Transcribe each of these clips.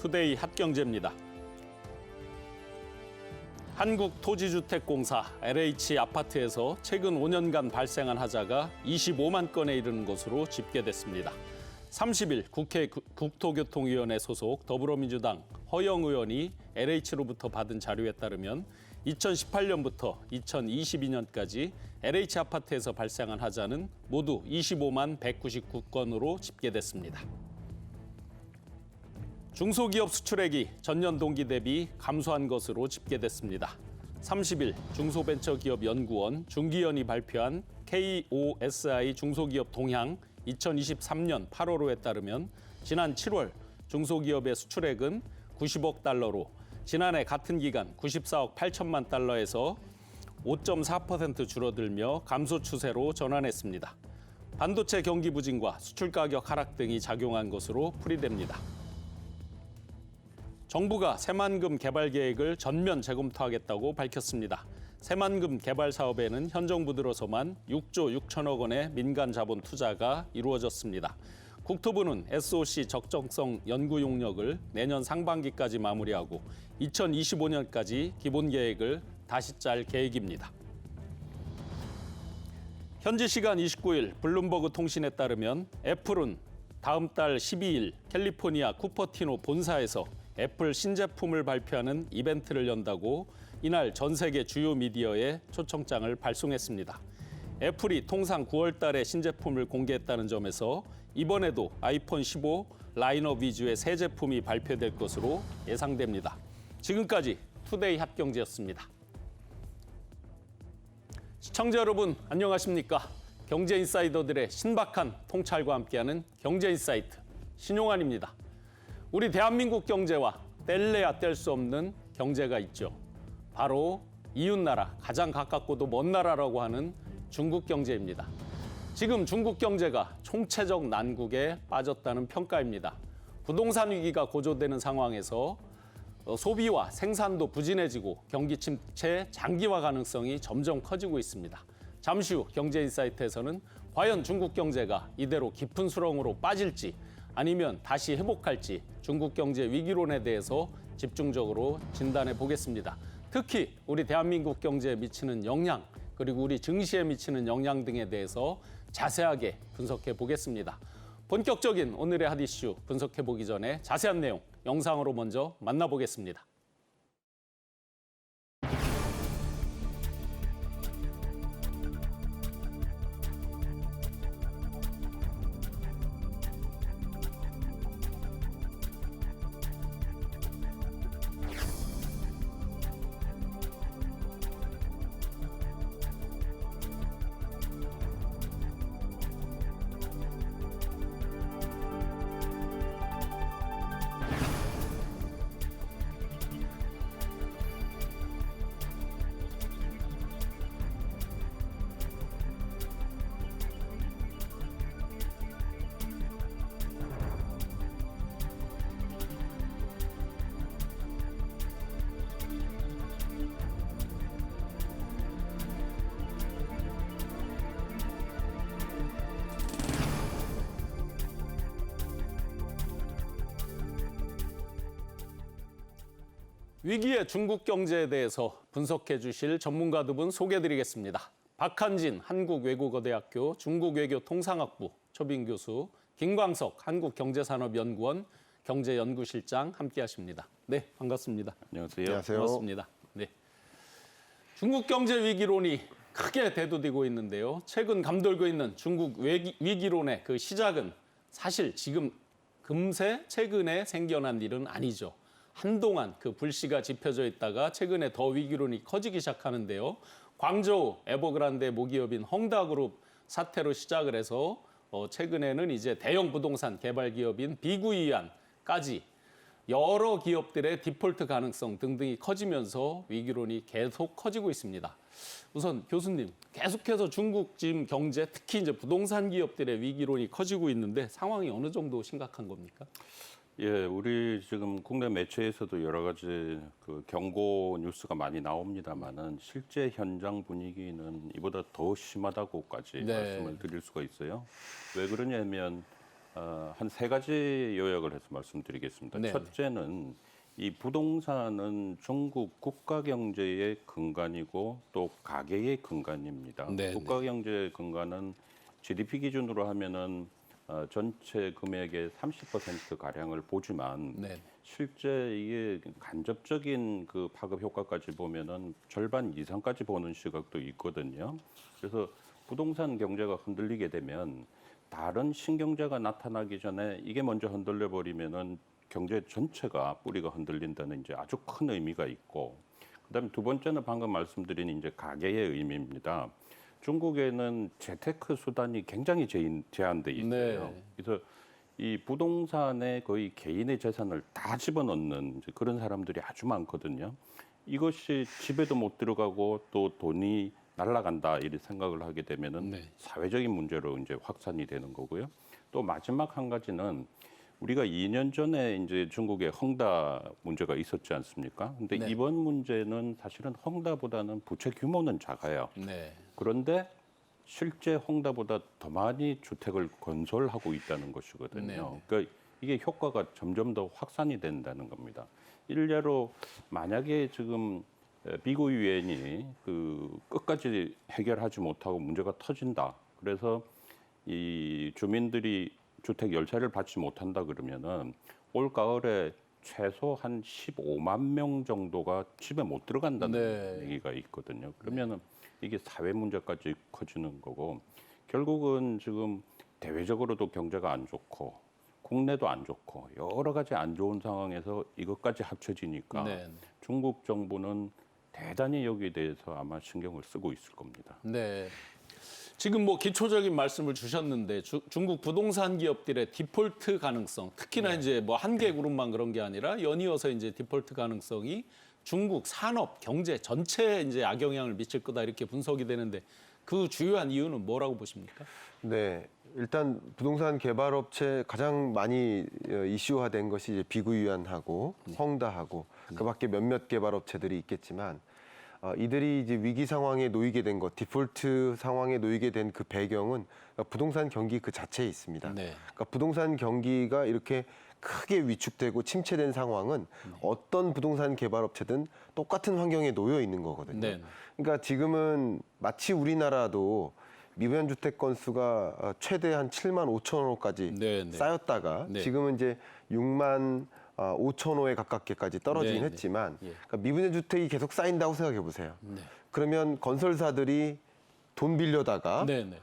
투데이 핫경제입니다. 한국토지주택공사 LH 아파트에서 최근 5년간 발생한 하자가 25만 건에 이르는 것으로 집계됐습니다. 30일 국회 국토교통위원회 소속 더불어민주당 허영 의원이 LH로부터 받은 자료에 따르면 2018년부터 2022년까지 LH 아파트에서 발생한 하자는 모두 25만 199건으로 집계됐습니다. 중소기업 수출액이 전년 동기 대비 감소한 것으로 집계됐습니다. 30일 중소벤처기업연구원 중기연이 발표한 KOSI 중소기업 동향 2023년 8월호에 따르면 지난 7월 중소기업의 수출액은 90억 달러로 지난해 같은 기간 94억 8천만 달러에서 5.4% 줄어들며 감소 추세로 전환했습니다. 반도체 경기 부진과 수출 가격 하락 등이 작용한 것으로 풀이됩니다. 정부가 새만금 개발 계획을 전면 재검토하겠다고 밝혔습니다. 새만금 개발 사업에는 현 정부 들어서만 6조 6천억 원의 민간 자본 투자가 이루어졌습니다. 국토부는 SOC 적정성 연구 용역을 내년 상반기까지 마무리하고 2025년까지 기본 계획을 다시 짤 계획입니다. 현지 시간 29일 블룸버그 통신에 따르면 애플은 다음 달 12일 캘리포니아 쿠퍼티노 본사에서 애플 신제품을 발표하는 이벤트를 연다고 이날 전 세계 주요 미디어에 초청장을 발송했습니다. 애플이 통상 9월 달에 신제품을 공개했다는 점에서 이번에도 아이폰 15 라인업 위주의 새 제품이 발표될 것으로 예상됩니다. 지금까지 투데이 핫경제였습니다. 시청자 여러분 안녕하십니까? 경제인사이더들의 신박한 통찰과 함께하는 경제인사이트 신용환입니다. 우리 대한민국 경제와 뗄래야 뗄 수 없는 경제가 있죠. 바로 이웃나라, 가장 가깝고도 먼 나라라고 하는 중국 경제입니다. 지금 중국 경제가 총체적 난국에 빠졌다는 평가입니다. 부동산 위기가 고조되는 상황에서 소비와 생산도 부진해지고 경기 침체 장기화 가능성이 점점 커지고 있습니다. 잠시 후 경제인사이트에서는 과연 중국 경제가 이대로 깊은 수렁으로 빠질지 아니면 다시 회복할지 중국 경제 위기론에 대해서 집중적으로 진단해 보겠습니다. 특히 우리 대한민국 경제에 미치는 영향 그리고 우리 증시에 미치는 영향 등에 대해서 자세하게 분석해 보겠습니다. 본격적인 오늘의 핫 이슈 분석해 보기 전에 자세한 내용 영상으로 먼저 만나보겠습니다. 위기의 중국 경제에 대해서 분석해 주실 전문가 두 분 소개해-드리겠습니다. 박한진 한국외국어대학교 중국외교통상학부 초빙 교수, 김광석 한국경제산업연구원 경제연구실장 함께하십니다. 네, 반갑습니다. 안녕하세요. 반갑습니다. 네. 중국 경제 위기론이 크게 대두되고 있는데요. 최근 감돌고 있는 중국 위기론의 그 시작은 사실 지금 금세 최근에 생겨난 일은 아니죠. 한동안 그 불씨가 지펴져 있다가 최근에 더 위기론이 커지기 시작하는데요. 광저우 에버그란데 모기업인 헝다그룹 사태로 시작을 해서 최근에는 이제 대형 부동산 개발 기업인 비구이안까지 여러 기업들의 디폴트 가능성 등등이 커지면서 위기론이 계속 커지고 있습니다. 우선 교수님, 계속해서 중국 지금 경제, 특히 이제 부동산 기업들의 위기론이 커지고 있는데 상황이 어느 정도 심각한 겁니까? 예, 우리 지금 국내 매체에서도 여러 가지 그 경고 뉴스가 많이 나옵니다만은 실제 현장 분위기는 이보다 더 심하다고까지 말씀을 드릴 수가 있어요. 왜 그러냐면 한 세 가지 요약을 해서 말씀드리겠습니다. 네네. 첫째는 이 부동산은 중국 국가 경제의 근간이고 또 가계의 근간입니다. 네네. 국가 경제의 근간은 GDP 기준으로 하면은 전체 금액의 30% 가량을 보지만 네. 실제 이게 간접적인 그 파급 효과까지 보면은 절반 이상까지 보는 시각도 있거든요. 그래서 부동산 경제가 흔들리게 되면 다른 신경제가 나타나기 전에 이게 먼저 흔들려 버리면은 경제 전체가 뿌리가 흔들린다는 이제 아주 큰 의미가 있고, 그다음에 두 번째는 방금 말씀드린 이제 가계의 의미입니다. 중국에는 재테크 수단이 굉장히 제한돼 있어요. 네. 그래서 이 부동산에 거의 개인의 재산을 다 집어넣는 이제 그런 사람들이 아주 많거든요. 이것이 집에도 못 들어가고 또 돈이 날아간다 이렇게 생각을 하게 되면은 네. 사회적인 문제로 이제 확산이 되는 거고요. 또 마지막 한 가지는 우리가 2년 전에 이제 중국에 헝다 문제가 있었지 않습니까? 근데 네. 이번 문제는 사실은 헝다보다는 부채 규모는 작아요. 네. 그런데 실제 헝다보다 더 많이 주택을 건설하고 있다는 것이거든요. 네네. 그러니까 이게 효과가 점점 더 확산이 된다는 겁니다. 일례로 만약에 지금 비구 유엔이 그 끝까지 해결하지 못하고 문제가 터진다. 그래서 이 주민들이 주택 열차를 받지 못한다 그러면은 올 가을에 최소 한 15만 명 정도가 집에 못 들어간다는 네. 얘기가 있거든요. 그러면은 이게 사회 문제까지 커지는 거고, 결국은 지금 대외적으로도 경제가 안 좋고 국내도 안 좋고 여러 가지 안 좋은 상황에서 이것까지 합쳐지니까 네. 중국 정부는 대단히 여기에 대해서 아마 신경을 쓰고 있을 겁니다. 네. 지금 뭐 기초적인 말씀을 주셨는데 중국 부동산 기업들의 디폴트 가능성, 특히나 이제 뭐 한 개 그룹만 그런 게 아니라 연이어서 이제 디폴트 가능성이 중국 산업, 경제 전체에 이제 악영향을 미칠 거다 이렇게 분석이 되는데 그 주요한 이유는 뭐라고 보십니까? 네, 일단 부동산 개발업체 가장 많이 이슈화된 것이 이제 비구유안하고 헝다하고 그밖에 몇몇 개발업체들이 있겠지만 이들이 이제 위기 상황에 놓이게 된 것, 디폴트 상황에 놓이게 된 그 배경은 부동산 경기 그 자체에 있습니다. 네. 그러니까 부동산 경기가 이렇게 크게 위축되고 침체된 상황은 어떤 부동산 개발업체든 똑같은 환경에 놓여 있는 거거든요. 네. 그러니까 지금은 마치 우리나라도 미분양 주택 건수가 최대 한 7만 5천 호까지 네, 네. 쌓였다가 네. 지금은 이제 6만 5천 호에 가깝게까지 떨어지긴 네, 네. 했지만 예. 그러니까 미분양 주택이 계속 쌓인다고 생각해 보세요. 네. 그러면 건설사들이 돈 빌려다가 네, 네.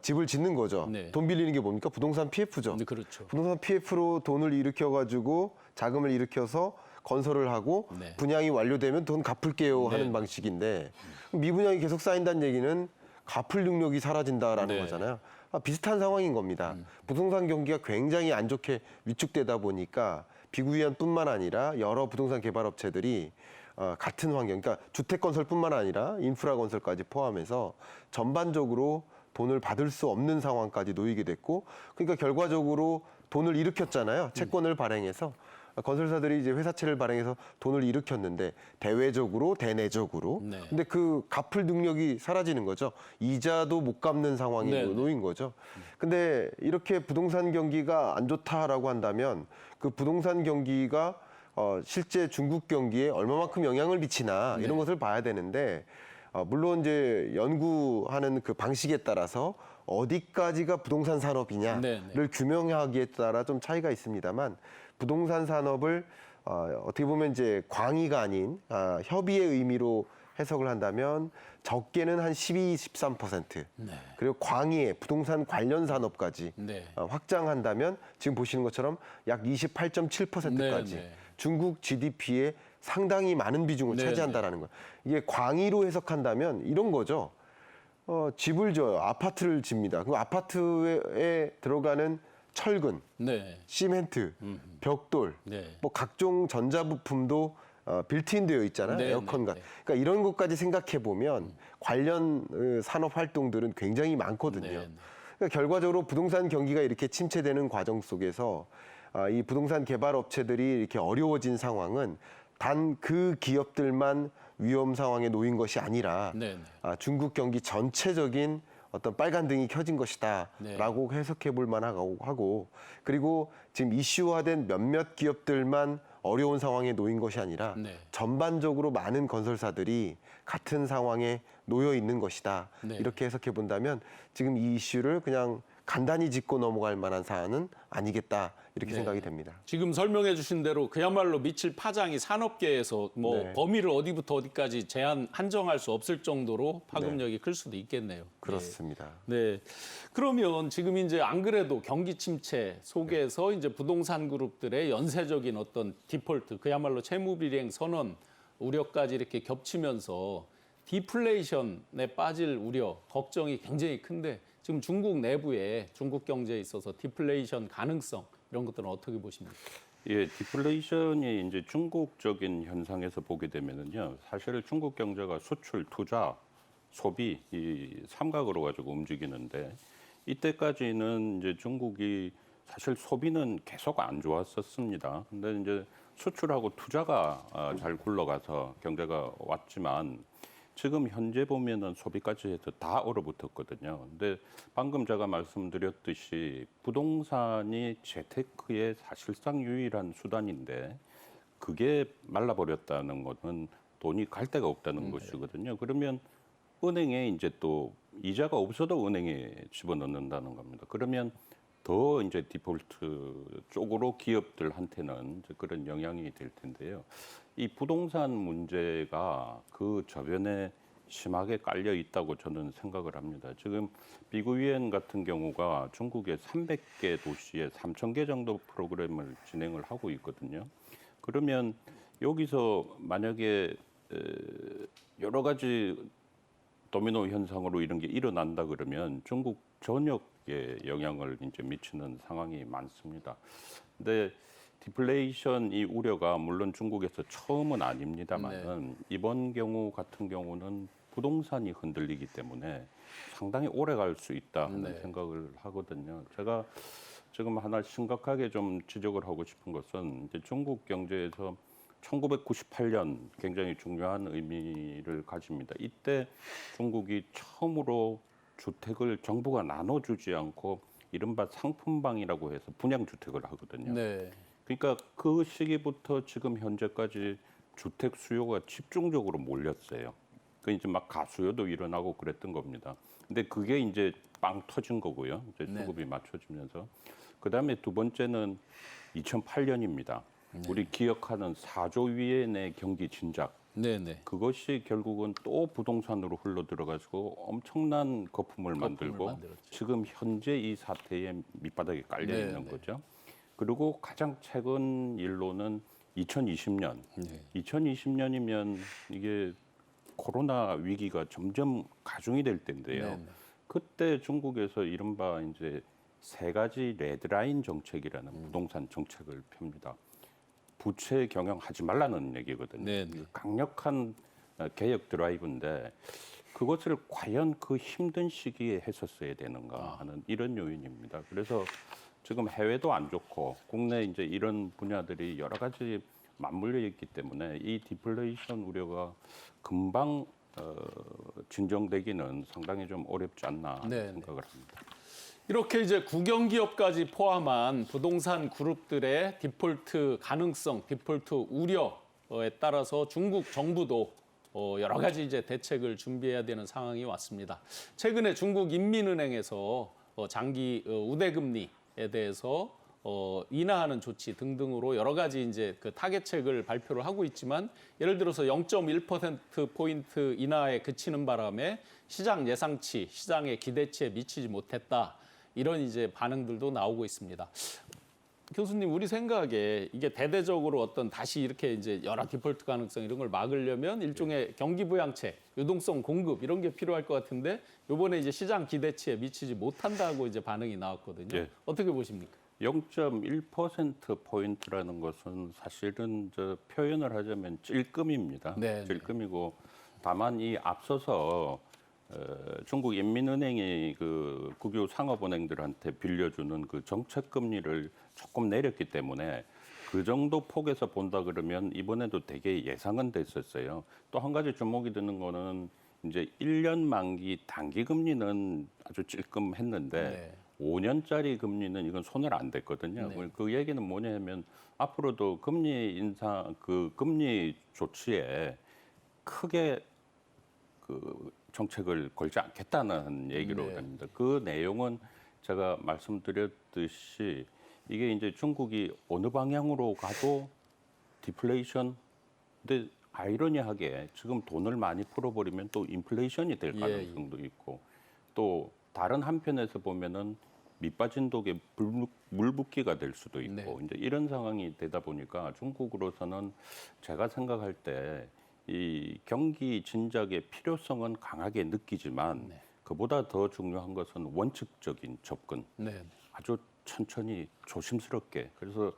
집을 짓는 거죠. 네. 돈 빌리는 게 뭡니까? 부동산 PF죠. 네, 그렇죠. 부동산 PF로 돈을 일으켜가지고 자금을 일으켜서 건설을 하고 네. 분양이 완료되면 돈 갚을게요 하는 네. 방식인데 미분양이 계속 쌓인다는 얘기는 갚을 능력이 사라진다라는 네. 거잖아요. 비슷한 상황인 겁니다. 부동산 경기가 굉장히 안 좋게 위축되다 보니까 비구위안뿐만 아니라 여러 부동산 개발업체들이 같은 환경, 그러니까 주택 건설뿐만 아니라 인프라 건설까지 포함해서 전반적으로 돈을 받을 수 없는 상황까지 놓이게 됐고, 그러니까 결과적으로 돈을 일으켰잖아요. 채권을 발행해서 건설사들이 이제 회사채를 발행해서 돈을 일으켰는데 대외적으로 대내적으로. 네. 근데 그 갚을 능력이 사라지는 거죠. 이자도 못 갚는 상황에 네. 놓인 거죠. 근데 이렇게 부동산 경기가 안 좋다라고 한다면 그 부동산 경기가 실제 중국 경기에 얼마만큼 영향을 미치나 이런 것을 봐야 되는데 물론 이제 연구하는 그 방식에 따라서 어디까지가 부동산 산업이냐를 네, 네. 규명하기에 따라 좀 차이가 있습니다만 부동산 산업을 어떻게 보면 이제 광의가 아닌 협의의 의미로 해석을 한다면 적게는 한 12, 13%. 네. 그리고 광의의 부동산 관련 산업까지 네. 확장한다면 지금 보시는 것처럼 약 28.7%까지 네, 네. 중국 GDP의 상당히 많은 비중을 네, 차지한다라는 거예요. 이게 광의로 해석한다면 이런 거죠. 집을 져요. 아파트를 집니다. 그 아파트에 들어가는 철근, 네. 시멘트, 벽돌, 네. 뭐 각종 전자부품도 빌트인 되어 있잖아요. 네, 에어컨 네, 같은. 네. 그러니까 이런 것까지 생각해 보면 관련 산업 활동들은 굉장히 많거든요. 네, 네. 그러니까 결과적으로 부동산 경기가 이렇게 침체되는 과정 속에서 이 부동산 개발 업체들이 이렇게 어려워진 상황은 단 그 기업들만 위험 상황에 놓인 것이 아니라 네, 네. 중국 경기 전체적인 어떤 빨간 등이 켜진 것이다라고 해석해 볼 만하고 그리고 지금 이슈화된 몇몇 기업들만 어려운 상황에 놓인 것이 아니라 네. 전반적으로 많은 건설사들이 같은 상황에 놓여 있는 것이다. 네. 이렇게 해석해 본다면 지금 이 이슈를 그냥 간단히 짚고 넘어갈 만한 사안은 아니겠다. 이렇게 네. 생각이 됩니다. 지금 설명해 주신 대로 그야말로 미칠 파장이 산업계에서 뭐 네. 범위를 어디부터 어디까지 한정할 수 없을 정도로 파급력이 클 수도 있겠네요. 그렇습니다. 네. 그러면 지금 이제 안 그래도 경기 침체 속에서 이제 부동산 그룹들의 연쇄적인 어떤 디폴트, 그야말로 채무 불이행 선언 우려까지 이렇게 겹치면서 디플레이션에 빠질 우려, 걱정이 굉장히 큰데 지금 중국 내부에 중국 경제에 있어서 디플레이션 가능성 이런 것들은 어떻게 보십니까? 예, 디플레이션이 이제 중국적인 현상에서 보게 되면은요, 사실 중국 경제가 수출, 투자, 소비 이 삼각으로 가지고 움직이는데 이때까지는 이제 중국이 사실 소비는 계속 안 좋았었습니다. 근데 이제 수출하고 투자가 잘 굴러가서 경제가 왔지만 지금 현재 보면은 소비까지 해서 다 얼어붙었거든요. 근데 방금 제가 말씀드렸듯이 부동산이 재테크의 사실상 유일한 수단인데 그게 말라버렸다는 것은 돈이 갈 데가 없다는 것이거든요. 그러면 은행에 이제 또 이자가 없어도 은행에 집어넣는다는 겁니다. 그러면 더 이제 디폴트 쪽으로 기업들한테는 이제 그런 영향이 될 텐데요. 이 부동산 문제가 그 저변에 심하게 깔려 있다고 저는 생각을 합니다. 지금 비구이엔 같은 경우가 중국의 300개 도시에 3,000개 정도 프로그램을 진행을 하고 있거든요. 그러면 여기서 만약에 여러 가지 도미노 현상으로 이런 게 일어난다 그러면 중국 전역에 영향을 이제 미치는 상황이 많습니다. 근데 디플레이션 이 우려가 물론 중국에서 처음은 아닙니다만은 이번 경우 같은 경우는 부동산이 흔들리기 때문에 상당히 오래 갈 수 있다 하는 생각을 하거든요. 제가 지금 하나 심각하게 좀 지적을 하고 싶은 것은 이제 중국 경제에서 1998년 굉장히 중요한 의미를 가집니다. 이때 중국이 처음으로 주택을 정부가 나눠주지 않고 이른바 상품방이라고 해서 분양주택을 하거든요. 네. 그러니까 그 시기부터 지금 현재까지 주택 수요가 집중적으로 몰렸어요. 그 이제 막 가수요도 일어나고 그랬던 겁니다. 근데 그게 이제 빵 터진 거고요. 이제 수급이 맞춰지면서. 그다음에 두 번째는 2008년입니다. 우리 기억하는 4조 위엔의 경기 진작. 네네. 그것이 결국은 또 부동산으로 흘러 들어가지고 엄청난 거품을 만들고 만들었죠. 지금 현재 이 사태에 밑바닥에 깔려 있는 거죠. 그리고 가장 최근 일로는 2020년. 2020년이면 이게 코로나 위기가 점점 가중이 될 때인데요. 그때 중국에서 이른바 이제 세 가지 레드라인 정책이라는 부동산 정책을 펴니다. 부채 경영하지 말라는 얘기거든요. 강력한 개혁 드라이브인데 그것을 과연 그 힘든 시기에 했었어야 되는가 하는 이런 요인입니다. 그래서 지금 해외도 안 좋고 국내 이제 이런 분야들이 여러 가지 맞물려 있기 때문에 이 디플레이션 우려가 금방 진정되기는 상당히 좀 어렵지 않나 생각을 합니다. 이렇게 이제 국영기업까지 포함한 부동산 그룹들의 디폴트 가능성, 디폴트 우려에 따라서 중국 정부도 여러 가지 이제 대책을 준비해야 되는 상황이 왔습니다. 최근에 중국 인민은행에서 장기 우대금리에 대해서 인하하는 조치 등등으로 여러 가지 이제 그 타겟책을 발표를 하고 있지만 예를 들어서 0.1% 포인트 인하에 그치는 바람에 시장 예상치, 시장의 기대치에 미치지 못했다. 이런 이제 반응들도 나오고 있습니다. 교수님, 우리 생각에 이게 대대적으로 어떤 다시 이렇게 이제 여러 디폴트 가능성 이런 걸 막으려면 일종의 경기 부양책, 유동성 공급 이런 게 필요할 것 같은데 이번에 이제 시장 기대치에 미치지 못한다고 이제 반응이 나왔거든요. 어떻게 보십니까? 0.1% 포인트라는 것은 사실은 저 표현을 하자면 찔끔입니다. 찔끔이고 다만 이 앞서서 중국 인민은행이 그 국유 상업은행들한테 빌려주는 그 정책 금리를 조금 내렸기 때문에 그 정도 폭에서 본다 그러면 이번에도 되게 예상은 됐었어요. 또 한 가지 주목이 드는 거는 이제 1년 만기 단기 금리는 아주 찔끔했는데 5년짜리 금리는 이건 손을 안 댔거든요. 그 얘기는 뭐냐면 앞으로도 금리 인상 그 금리 조치에 크게 그 정책을 걸지 않겠다는 얘기로 됩니다. 그 내용은 제가 말씀드렸듯이 이게 이제 중국이 어느 방향으로 가도 디플레이션, 근데 아이러니하게 지금 돈을 많이 풀어버리면 또 인플레이션이 될 가능성도 있고 또 다른 한편에서 보면은 밑빠진 독에 물 붓기가 될 수도 있고 이제 이런 상황이 되다 보니까 중국으로서는 제가 생각할 때 이 경기 진작의 필요성은 강하게 느끼지만 그보다 더 중요한 것은 원칙적인 접근. 아주 천천히 조심스럽게. 그래서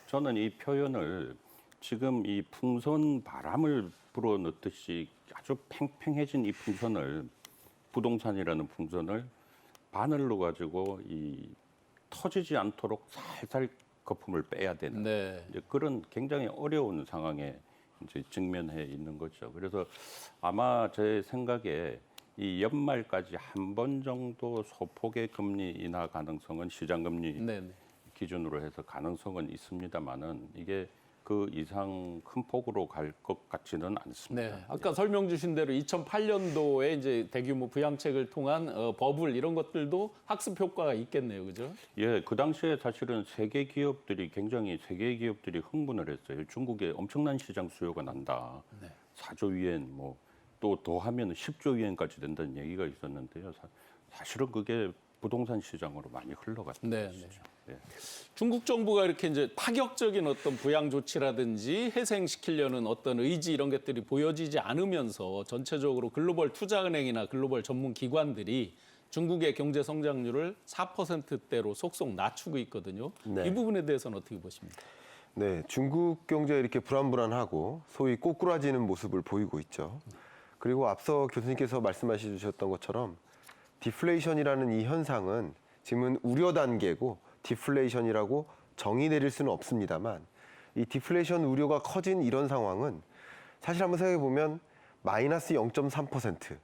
저는 이 표현을 지금 이 풍선 바람을 불어넣듯이 아주 팽팽해진 이 풍선을 부동산이라는 풍선을 바늘로 가지고 이 터지지 않도록 살살 거품을 빼야 되는 이제 그런 굉장히 어려운 상황에 이제 직면해 있는 거죠. 그래서 아마 제 생각에 이 연말까지 한 번 정도 소폭의 금리 인하 가능성은 시장 금리 기준으로 해서 가능성은 있습니다만은 이게 그 이상 큰 폭으로 갈 것 같지는 않습니다. 아까 설명 주신 대로 2008년도에 이제 대규모 부양책을 통한 버블 이런 것들도 학습 효과가 있겠네요, 그죠? 예, 그 당시에 사실은 세계 기업들이 흥분을 했어요. 중국에 엄청난 시장 수요가 난다. 4조 위엔 뭐 또 더하면 10조 위엔까지 된다는 얘기가 있었는데요. 사실은 그게 부동산 시장으로 많이 흘러갔죠. 중국 정부가 이렇게 이제 파격적인 어떤 부양 조치라든지 회생시키려는 어떤 의지 이런 것들이 보여지지 않으면서 전체적으로 글로벌 투자은행이나 글로벌 전문 기관들이 중국의 경제 성장률을 4%대로 속속 낮추고 있거든요. 이 부분에 대해서는 어떻게 보십니까? 네, 중국 경제가 이렇게 불안불안하고 소위 꼬꾸라지는 모습을 보이고 있죠. 그리고 앞서 교수님께서 말씀해 주셨던 것처럼 디플레이션이라는 이 현상은 지금은 우려 단계고 디플레이션이라고 정의 내릴 수는 없습니다만 이 디플레이션 우려가 커진 이런 상황은 사실 한번 생각해 보면 마이너스 0.3%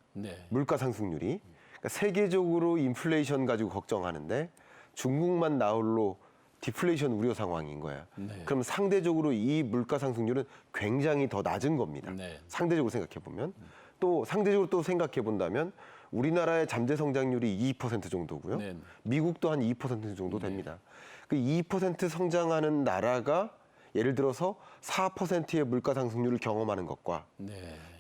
물가 상승률이 그러니까 세계적으로 인플레이션 가지고 걱정하는데 중국만 나홀로 디플레이션 우려 상황인 거예요. 그럼 상대적으로 이 물가 상승률은 굉장히 더 낮은 겁니다. 상대적으로 생각해 보면 또 상대적으로 또 생각해 본다면 우리나라의 잠재 성장률이 2% 정도고요. 미국도 한 2% 정도 됩니다. 그 2% 성장하는 나라가 예를 들어서 4%의 물가 상승률을 경험하는 것과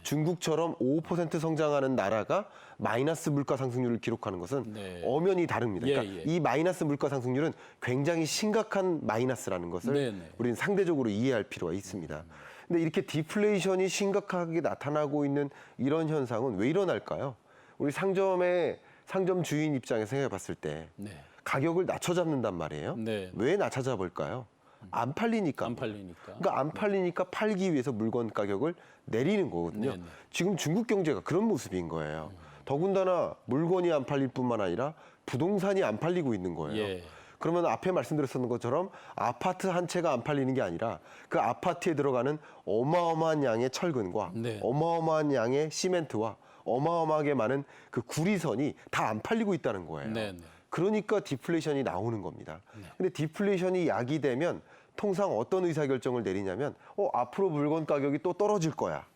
중국처럼 5% 성장하는 나라가 마이너스 물가 상승률을 기록하는 것은 엄연히 다릅니다. 그러니까 이 마이너스 물가 상승률은 굉장히 심각한 마이너스라는 것을 우리는 상대적으로 이해할 필요가 있습니다. 근데 이렇게 디플레이션이 심각하게 나타나고 있는 이런 현상은 왜 일어날까요? 우리 상점 주인 입장에서 생각해 봤을 때 가격을 낮춰 잡는단 말이에요. 왜 낮춰 잡을까요? 안 팔리니까. 그러니까 안 팔리니까 팔기 위해서 물건 가격을 내리는 거거든요. 지금 중국 경제가 그런 모습인 거예요. 더군다나 물건이 안 팔릴 뿐만 아니라 부동산이 안 팔리고 있는 거예요. 그러면 앞에 말씀드렸던 것처럼 아파트 한 채가 안 팔리는 게 아니라 그 아파트에 들어가는 어마어마한 양의 철근과 어마어마한 양의 시멘트와 어마어마하게 많은 그 구리선이 다 안 팔리고 있다는 거예요. 그러니까 디플레이션이 나오는 겁니다. 근데 디플레이션이 야기되면 통상 어떤 의사결정을 내리냐면 앞으로 물건 가격이 또 떨어질 거야.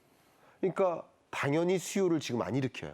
그러니까 당연히 수요를 지금 안 일으켜요.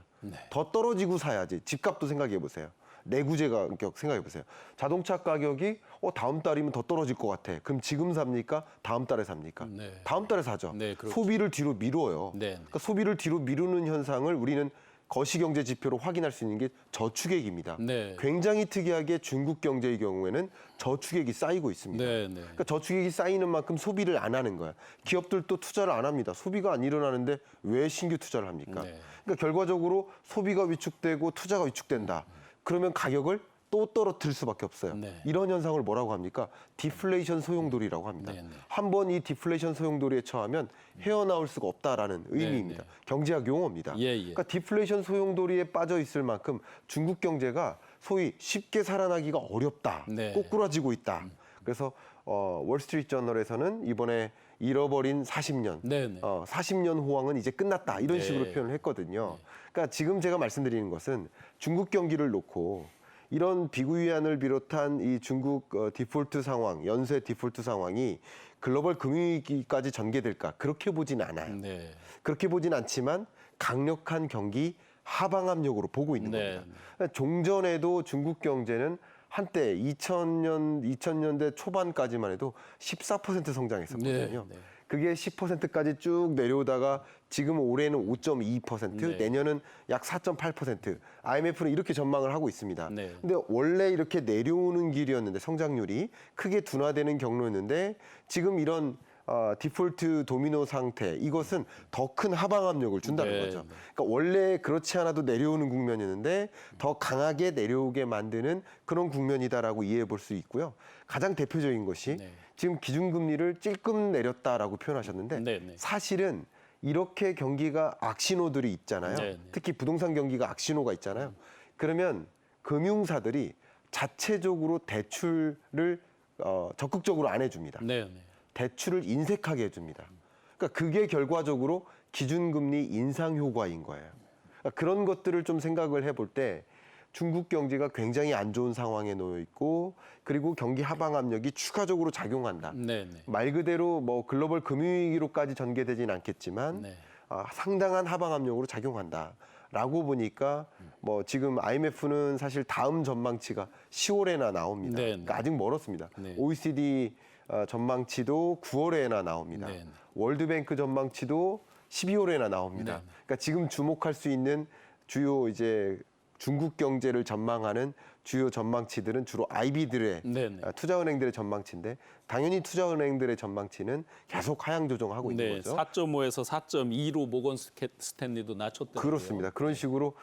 더 떨어지고 사야지. 집값도 생각해 보세요. 내구재 가격 생각해 보세요. 자동차 가격이 다음 달이면 더 떨어질 것 같아. 그럼 지금 삽니까? 다음 달에 삽니까? 다음 달에 사죠. 소비를 뒤로 미뤄요. 그러니까 소비를 뒤로 미루는 현상을 우리는 거시경제 지표로 확인할 수 있는 게 저축액입니다. 굉장히 특이하게 중국 경제의 경우에는 저축액이 쌓이고 있습니다. 그러니까 저축액이 쌓이는 만큼 소비를 안 하는 거야. 기업들도 투자를 안 합니다. 소비가 안 일어나는데 왜 신규 투자를 합니까? 그러니까 결과적으로 소비가 위축되고 투자가 위축된다. 그러면 가격을 또 떨어뜨릴 수밖에 없어요. 이런 현상을 뭐라고 합니까? 디플레이션 소용돌이라고 합니다. 한 번 이 디플레이션 소용돌이에 처하면 헤어나올 수가 없다라는 의미입니다. 경제학 용어입니다. 그러니까 디플레이션 소용돌이에 빠져 있을 만큼 중국 경제가 소위 쉽게 살아나기가 어렵다. 꼬꾸라지고 있다. 그래서 월스트리트 저널에서는 이번에 잃어버린 40년, 네네. 40년 호황은 이제 끝났다 이런 네. 식으로 표현을 했거든요. 그러니까 지금 제가 말씀드리는 것은 중국 경기를 놓고 이런 비구 위안을 비롯한 이 중국 디폴트 상황, 연쇄 디폴트 상황이 글로벌 금융위기까지 전개될까 그렇게 보진 않아요. 네. 그렇게 보진 않지만 강력한 경기 하방 압력으로 보고 있는 네. 겁니다. 그러니까 종전에도 중국 경제는 한때 2000년대 초반까지만 해도 14% 성장했었거든요. 네. 그게 10%까지 쭉 내려오다가 지금 올해는 5.2%, 네. 내년은 약 4.8%. IMF는 이렇게 전망을 하고 있습니다. 네. 근데 원래 이렇게 내려오는 길이었는데 성장률이 크게 둔화되는 경로였는데 지금 이런 디폴트 도미노 상태 이것은 더 큰 하방 압력을 준다는 네. 거죠. 그러니까 원래 그렇지 않아도 내려오는 국면이었는데 더 강하게 내려오게 만드는 그런 국면이다라고 이해해 볼 수 있고요. 가장 대표적인 것이 네. 지금 기준금리를 찔끔 내렸다라고 표현하셨는데 네, 네. 사실은 이렇게 경기가 악신호들이 있잖아요. 네, 네. 특히 부동산 경기가 악신호가 있잖아요. 그러면 금융사들이 자체적으로 대출을 적극적으로 안 해줍니다. 네. 네. 대출을 인색하게 해줍니다. 그러니까 그게 결과적으로 기준금리 인상 효과인 거예요. 그러니까 그런 것들을 좀 생각을 해볼 때 중국 경제가 굉장히 안 좋은 상황에 놓여 있고 그리고 경기 하방 압력이 추가적으로 작용한다. 네. 네. 말 그대로 뭐 글로벌 금융위기로까지 전개되진 않겠지만 네. 상당한 하방 압력으로 작용한다. 라고 보니까 뭐 지금 IMF는 사실 다음 전망치가 10월에나 나옵니다. 네, 네. 그러니까 아직 멀었습니다. 네. OECD 전망치도 9월에나 나옵니다. 네, 네. 월드뱅크 전망치도 12월에나 나옵니다. 네, 네. 그러니까 지금 주목할 수 있는 주요 이제 중국 경제를 전망하는 주요 전망치들은 주로 IB들의 네, 네. 투자은행들의 전망치인데 당연히 투자은행들의 전망치는 계속 하향 조정하고 있는 네. 거죠. 4.5에서 4.2로 모건 스탠리도 낮췄더라고요. 그렇습니다. 그런 식으로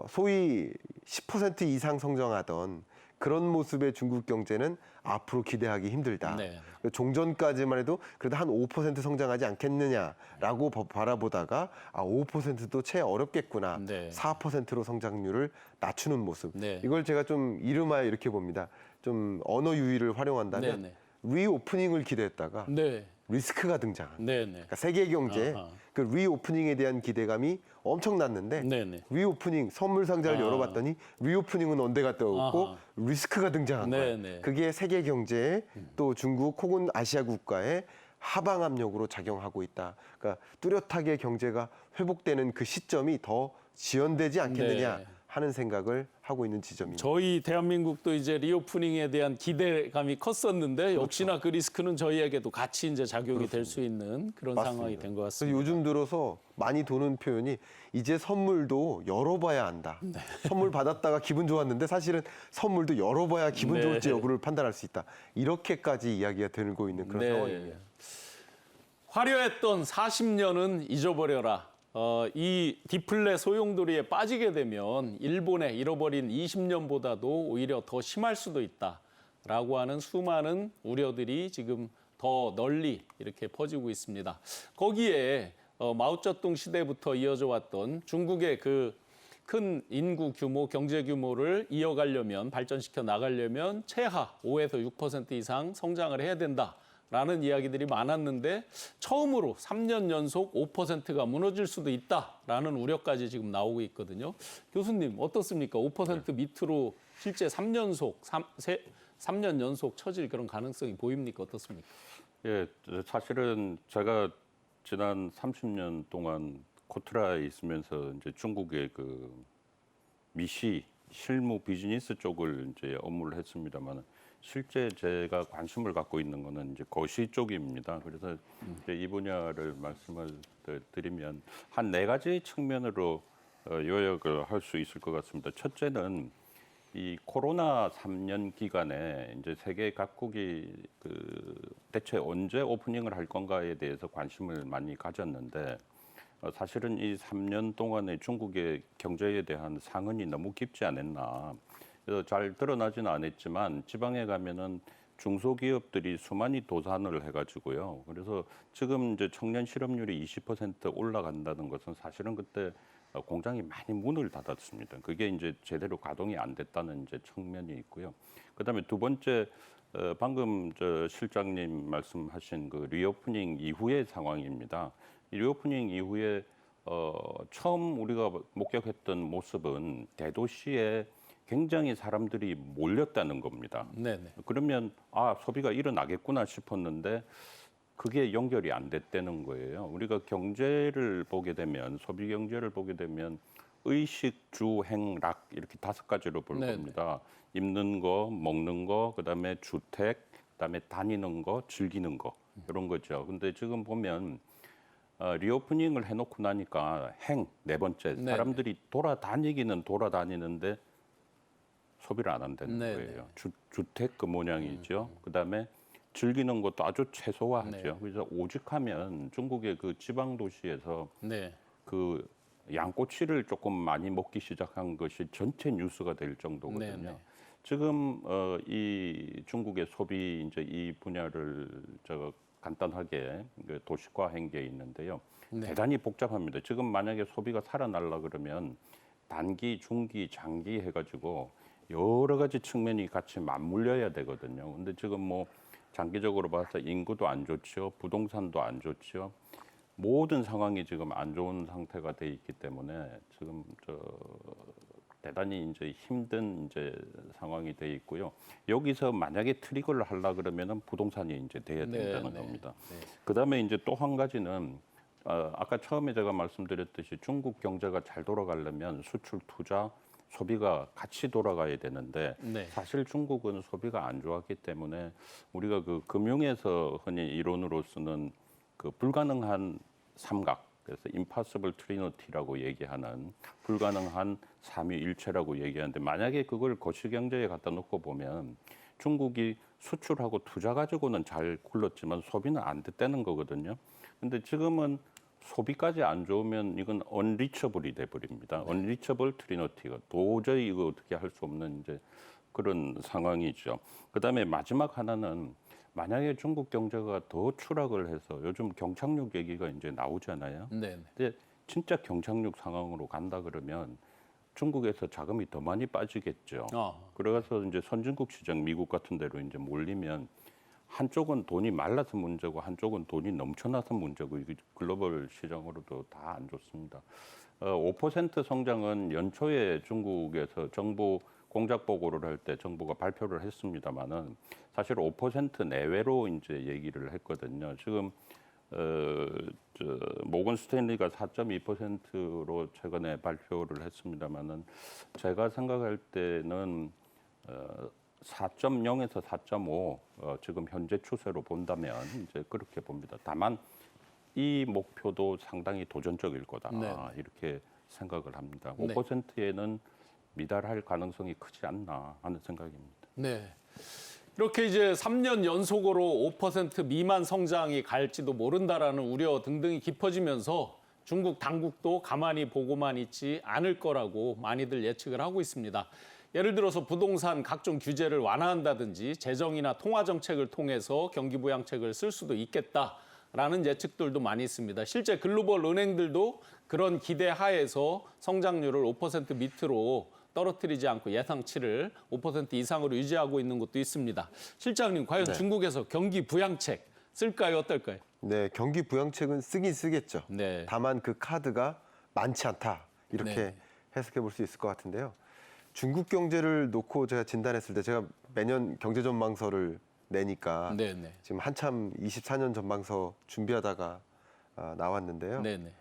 소위 10% 이상 성장하던 그런 모습의 중국 경제는 앞으로 기대하기 힘들다. 네. 종전까지만 해도 그래도 한 5% 성장하지 않겠느냐라고 바라보다가 5%도 채 어렵겠구나. 네. 4%로 성장률을 낮추는 모습. 네. 이걸 제가 좀 이름하여 이렇게 봅니다. 좀 언어 유희를 활용한다면 네, 리오프닝을 기대했다가 네. 리스크가 등장합니다. 네. 네. 그러니까 세계 경제 아하. 그 리오프닝에 대한 기대감이 엄청났는데 네네. 리오프닝 선물 상자를 열어봤더니 리오프닝은 언제가 떠오르고 아하. 리스크가 등장한 거예요. 네네. 그게 세계 경제에 또 중국 혹은 아시아 국가의 하방 압력으로 작용하고 있다. 그러니까 뚜렷하게 경제가 회복되는 그 시점이 더 지연되지 않겠느냐 네. 하는 생각을 하고 있는 지점입니다. 저희 대한민국도 이제 리오프닝에 대한 기대감이 컸었는데 역시나 그 리스크는 저희에게도 같이 이제 작용이 될 수 있는 그런 상황이 된 것 그래서 같습니다. 요즘 들어서 많이 도는 표현이 이제 선물도 열어봐야 한다. 네. 선물 받았다가 기분 좋았는데 사실은 선물도 열어봐야 기분 네. 좋을지 여부를 판단할 수 있다. 이렇게까지 이야기가 되고 있는 그런 네. 상황입니다. 화려했던 40년은 잊어버려라. 이 디플레 소용돌이에 빠지게 되면 일본의 잃어버린 20년보다도 오히려 더 심할 수도 있다라고 하는 수많은 우려들이 지금 더 널리 이렇게 퍼지고 있습니다. 거기에 마오쩌둥 시대부터 이어져 왔던 중국의 그 큰 인구 규모, 경제 규모를 이어가려면 발전시켜 나가려면 최하 5에서 6% 이상 성장을 해야 된다. 라는 이야기들이 많았는데 처음으로 3년 연속 5%가 무너질 수도 있다라는 우려까지 지금 나오고 있거든요. 교수님 어떻습니까? 5% 밑으로 실제 3년 연속 처질 그런 가능성이 보입니까? 어떻습니까? 예, 사실은 제가 지난 30년 동안 코트라에 있으면서 이제 중국의 그 미시 실무 비즈니스 쪽을 이제 업무를 했습니다만 실제 제가 관심을 갖고 있는 거는 이제 거시 쪽입니다. 그래서 이제 이 분야를 말씀을 드리면 한 4가지 측면으로 요약을 할 수 있을 것 같습니다. 첫째는 이 코로나 3년 기간에 이제 세계 각국이 그 대체 언제 오프닝을 할 건가에 대해서 관심을 많이 가졌는데 사실은 이 3년 동안에 중국의 경제에 대한 상흔이 너무 깊지 않았나. 그래서 잘 드러나지는 않았지만 지방에 가면은 중소기업들이 수많이 도산을 해가지고요. 그래서 지금 이제 청년 실업률이 20% 올라간다는 것은 사실은 그때 공장이 많이 문을 닫았습니다. 그게 이제 제대로 가동이 안 됐다는 이제 측면이 있고요. 그다음에 두 번째 방금 저 실장님 말씀하신 그 리오프닝 이후의 상황입니다. 이 리오프닝 이후에 처음 우리가 목격했던 모습은 대도시에 굉장히 사람들이 몰렸다는 겁니다. 네네. 그러면 소비가 일어나겠구나 싶었는데 그게 연결이 안 됐다는 거예요. 우리가 경제를 보게 되면 소비 경제를 보게 되면 의식, 주, 행, 락 이렇게 5가지로 볼 네네. 겁니다. 입는 거, 먹는 거, 그다음에 주택, 그다음에 다니는 거, 즐기는 거 이런 거죠. 근데 지금 보면 리오프닝을 해놓고 나니까 행 네 번째 네네. 사람들이 돌아다니기는 돌아다니는데 소비를 안 한다는 네네. 거예요. 주택 그 모양이죠. 그다음에 즐기는 것도 아주 최소화하죠. 네. 그래서 오죽하면 중국의 그 지방 도시에서 네. 그 양꼬치를 조금 많이 먹기 시작한 것이 전체 뉴스가 될 정도거든요. 네네. 지금 이 중국의 소비 이제 이 분야를 제가 간단하게 그 도시화 행계에 있는데요. 네. 대단히 복잡합니다. 지금 만약에 소비가 살아날라 그러면 단기, 중기, 장기 해가지고 여러 가지 측면이 같이 맞물려야 되거든요. 근데 지금 뭐 장기적으로 봐서 인구도 안 좋죠, 부동산도 안 좋죠. 모든 상황이 지금 안 좋은 상태가 돼 있기 때문에 지금 대단히 이제 힘든 이제 상황이 돼 있고요. 여기서 만약에 트리거를 하려 그러면은 부동산이 이제 돼야 된다는 겁니다. 네. 그다음에 이제 또 한 가지는 아까 처음에 제가 말씀드렸듯이 중국 경제가 잘 돌아가려면 수출, 투자, 소비가 같이 돌아가야 되는데 네. 사실 중국은 소비가 안 좋았기 때문에 우리가 그 금융에서 흔히 이론으로 쓰는 그 불가능한 삼각, 그래서 impossible trinity라고 얘기하는 불가능한 삼위일체라고 얘기하는데 만약에 그걸 거시경제에 갖다 놓고 보면 중국이 수출하고 투자 가지고는 잘 굴렀지만 소비는 안 됐다는 거거든요. 근데 지금은 소비까지 안 좋으면 이건 unreachable이 돼버립니다. unreachable trinity가 도저히 이거 어떻게 할 수 없는 이제 그런 상황이죠. 그다음에 마지막 하나는 만약에 중국 경제가 더 추락을 해서 요즘 경착륙 얘기가 이제 나오잖아요. 네. 근데 진짜 경착륙 상황으로 간다 그러면 중국에서 자금이 더 많이 빠지겠죠. 그래서 이제 선진국 시장 미국 같은 데로 이제 몰리면 한쪽은 돈이 말라서 문제고 한쪽은 돈이 넘쳐나서 문제고 이게 글로벌 시장으로도 다 안 좋습니다. 5% 성장은 연초에 중국에서 정부 공작 보고를 할 때 정부가 발표를 했습니다만은 사실 5% 내외로 이제 얘기를 했거든요. 지금 모건 스탠리가 4.2%로 최근에 발표를 했습니다만은 제가 생각할 때는 4.0에서 4.5 지금 현재 추세로 본다면 이제 그렇게 봅니다. 다만 이 목표도 상당히 도전적일 거다 네. 이렇게 생각을 합니다. 네. 5%에는 미달할 가능성이 크지 않나 하는 생각입니다. 네. 이렇게 이제 3년 연속으로 5% 미만 성장이 갈지도 모른다라는 우려 등등이 깊어지면서 중국 당국도 가만히 보고만 있지 않을 거라고 많이들 예측을 하고 있습니다. 예를 들어서 부동산 각종 규제를 완화한다든지 재정이나 통화 정책을 통해서 경기 부양책을 쓸 수도 있겠다라는 예측들도 많이 있습니다. 실제 글로벌 은행들도 그런 기대 하에서 성장률을 5% 밑으로 떨어뜨리지 않고 예상치를 5% 이상으로 유지하고 있는 곳도 있습니다. 실장님, 과연 네. 중국에서 경기 부양책 쓸까요? 어떨까요? 네, 경기 부양책은 쓰긴 쓰겠죠. 네. 다만 그 카드가 많지 않다 이렇게 네. 해석해 볼 수 있을 것 같은데요. 중국 경제를 놓고 제가 진단했을 때 제가 매년 경제 전망서를 내니까 네네. 지금 한참 24년 전망서 준비하다가 나왔는데요. 네네.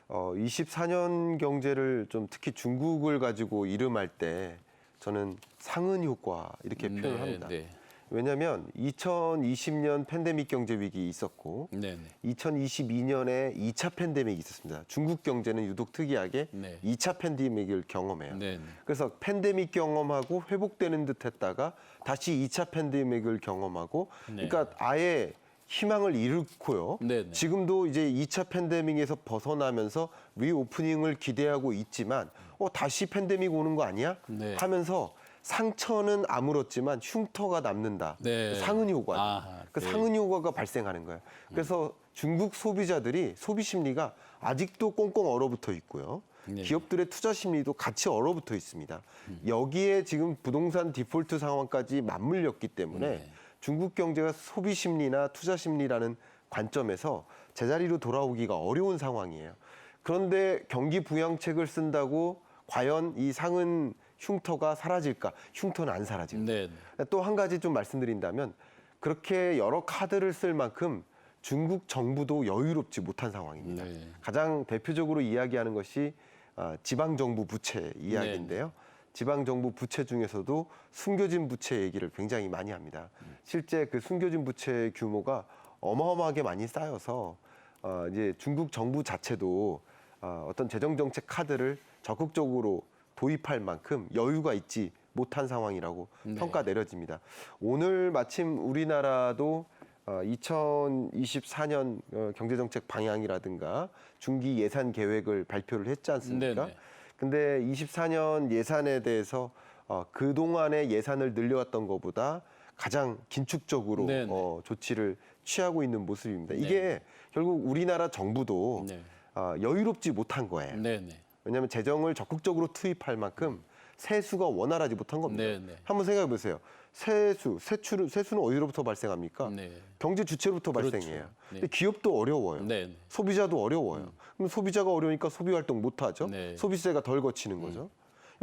24년 경제를 좀 특히 중국을 가지고 이름할 때 저는 상은 효과 이렇게 표현을 합니다. 네. 왜냐하면 2020년 팬데믹 경제 위기 있었고 네네. 2022년에 2차 팬데믹이 있었습니다. 중국 경제는 유독 특이하게 네. 2차 팬데믹을 경험해요. 네네. 그래서 팬데믹 경험하고 회복되는 듯 했다가 다시 2차 팬데믹을 경험하고 네. 그러니까 아예 희망을 잃고요. 네네. 지금도 이제 2차 팬데믹에서 벗어나면서 리오프닝을 기대하고 있지만 다시 팬데믹 오는 거 아니야? 네. 하면서 상처는 아물었지만 흉터가 남는다. 네. 상흔 효과. 아, 그 네. 상흔 효과가 발생하는 거예요. 그래서 중국 소비자들이 소비 심리가 아직도 꽁꽁 얼어붙어 있고요. 네. 기업들의 투자 심리도 같이 얼어붙어 있습니다. 여기에 지금 부동산 디폴트 상황까지 맞물렸기 때문에 네. 중국 경제가 소비 심리나 투자 심리라는 관점에서 제자리로 돌아오기가 어려운 상황이에요. 그런데 경기 부양책을 쓴다고 과연 이 상흔 흉터가 사라질까? 흉터는 안 사라집니다. 네. 또 한 가지 좀 말씀드린다면 그렇게 여러 카드를 쓸 만큼 중국 정부도 여유롭지 못한 상황입니다. 네. 가장 대표적으로 이야기하는 것이 지방정부 부채 이야기인데요. 지방정부 부채 중에서도 숨겨진 부채 얘기를 굉장히 많이 합니다. 실제 그 숨겨진 부채 규모가 어마어마하게 많이 쌓여서 이제 중국 정부 자체도 어떤 재정정책 카드를 적극적으로 도입할 만큼 여유가 있지 못한 상황이라고 네. 평가 내려집니다. 오늘 마침 우리나라도 2024년 경제정책 방향이라든가 중기 예산 계획을 발표를 했지 않습니까? 네네. 근데 24년 예산에 대해서 그동안의 예산을 늘려왔던 것보다 가장 긴축적으로 네네. 조치를 취하고 있는 모습입니다. 네. 이게 결국 우리나라 정부도 네. 여유롭지 못한 거예요. 네네. 왜냐하면 재정을 적극적으로 투입할 만큼 세수가 원활하지 못한 겁니다. 네네. 한번 생각해 보세요. 세수는 어디로부터 발생합니까? 네. 경제 주체로부터 그렇죠. 발생해요. 네. 근데 기업도 어려워요. 네. 소비자도 어려워요. 그럼 소비자가 어려우니까 소비 활동 못 하죠. 네. 소비세가 덜 거치는 거죠.